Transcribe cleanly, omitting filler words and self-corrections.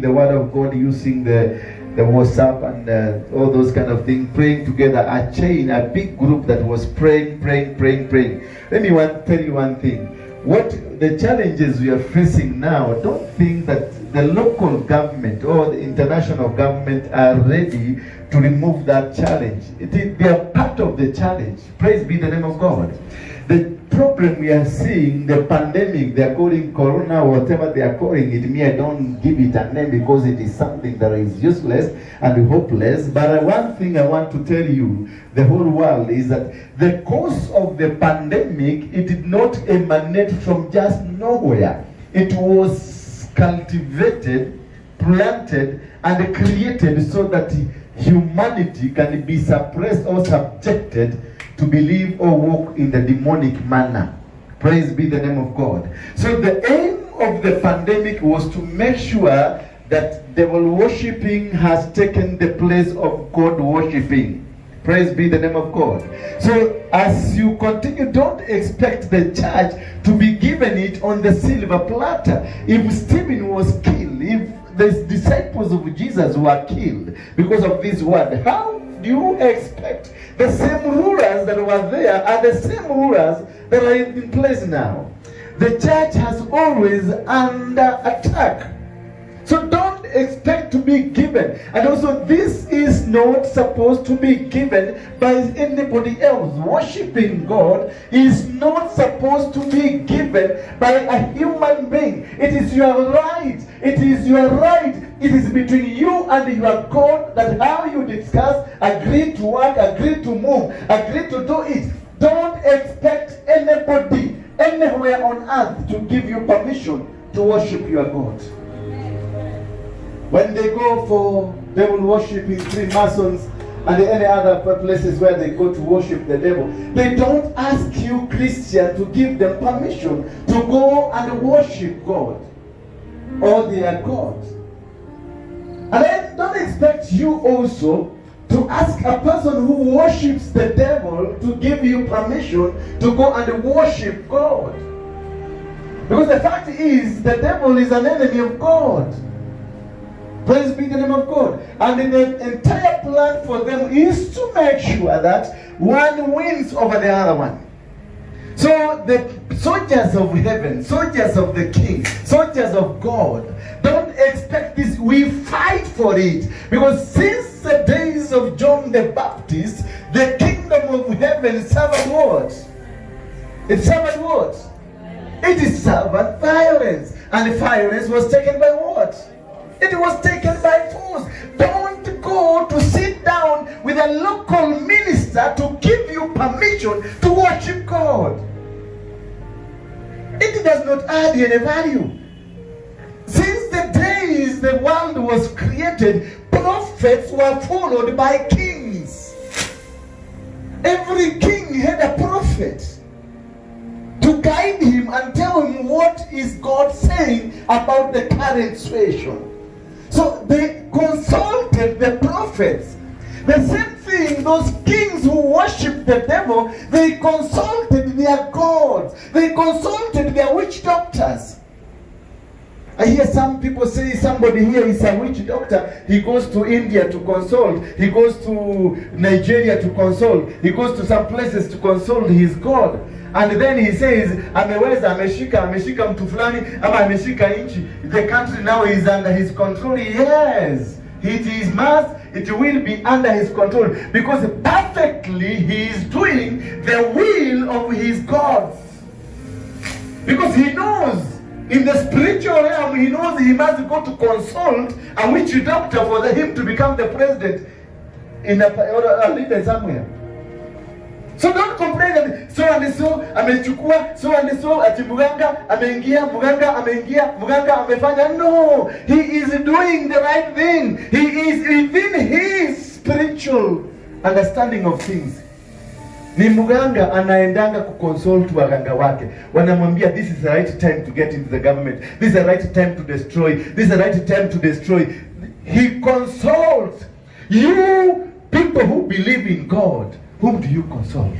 the word of God, using the WhatsApp and all those kind of things, praying together, a big group that was praying. Let me tell you one thing. What the challenges we are facing now, don't think that the local government or the international government are ready to remove that challenge. They are part of the challenge. Praise be the name of God. The problem we are seeing, the pandemic, they are calling corona, whatever they are calling it. Me, I don't give it a name because it is something that is useless and hopeless. But one thing I want to tell you, the whole world, is that the cause of the pandemic, it did not emanate from just nowhere. It was cultivated, planted, and created so that humanity can be suppressed or subjected to believe or walk in the demonic manner. Praise be the name of God. So the aim of the pandemic was to make sure that devil worshipping has taken the place of God worshipping. Praise be the name of God. So as you continue, don't expect the church to be given it on the silver platter. If Stephen was killed, if the disciples of Jesus were killed because of this word, how do you expect the same rulers that were there are the same rulers that are in place now? The church has always under attack. So don't expect to be given. And also, this is not supposed to be given by anybody else. Worshipping God is not supposed to be given by a human being. It is your right. It is your right. It is between you and your God that how you discuss, agree to work, agree to move, agree to do it. Don't expect anybody anywhere on earth to give you permission to worship your God. When they go for devil worshiping, Freemasons and any other places where they go to worship the devil, they don't ask you, Christian, to give them permission to go and worship God or their God. And I don't expect you also to ask a person who worships the devil to give you permission to go and worship God. Because the fact is, the devil is an enemy of God. Praise be the name of God. And the entire plan for them is to make sure that one wins over the other one. So the soldiers of heaven, soldiers of the King, soldiers of God, don't expect this. We fight for it. Because since the days of John the Baptist, the kingdom of heaven suffered what? It suffered what? It is suffered violence. And violence was taken by what? It was taken by force. Don't go to sit down with a local minister to give you permission to worship God. It does not add any value. Since the days the world was created, prophets were followed by kings. Every king had a prophet to guide him and tell him what is God saying about the current situation. So they consulted the prophets. The same thing, those kings who worship the devil, they consulted their gods. They consulted their witch doctors. I hear some people say somebody here is a witch doctor. He goes to India to consult. He goes to Nigeria to consult. He goes to some places to consult his God. And then he says, ameweza, ameshika mtu fulani, ama ameshika nchi. The country now is under his control. Yes, it will be under his control. Because perfectly he is doing the will of his gods. Because he knows, in the spiritual realm, he knows he must go to consult a witch doctor for him to become the president or a leader somewhere. So don't complain that so and so amechukua, so and so ati muganga ameingia, muganga amefanya. No, he is doing the right thing. He is within his spiritual understanding of things. Ni muganga anaendanga kuconsult waganga wake. Wanamwambia this is the right time to get into the government. This is the right time to destroy. This is the right time to destroy. He consults. You people who believe in God, whom do you consult?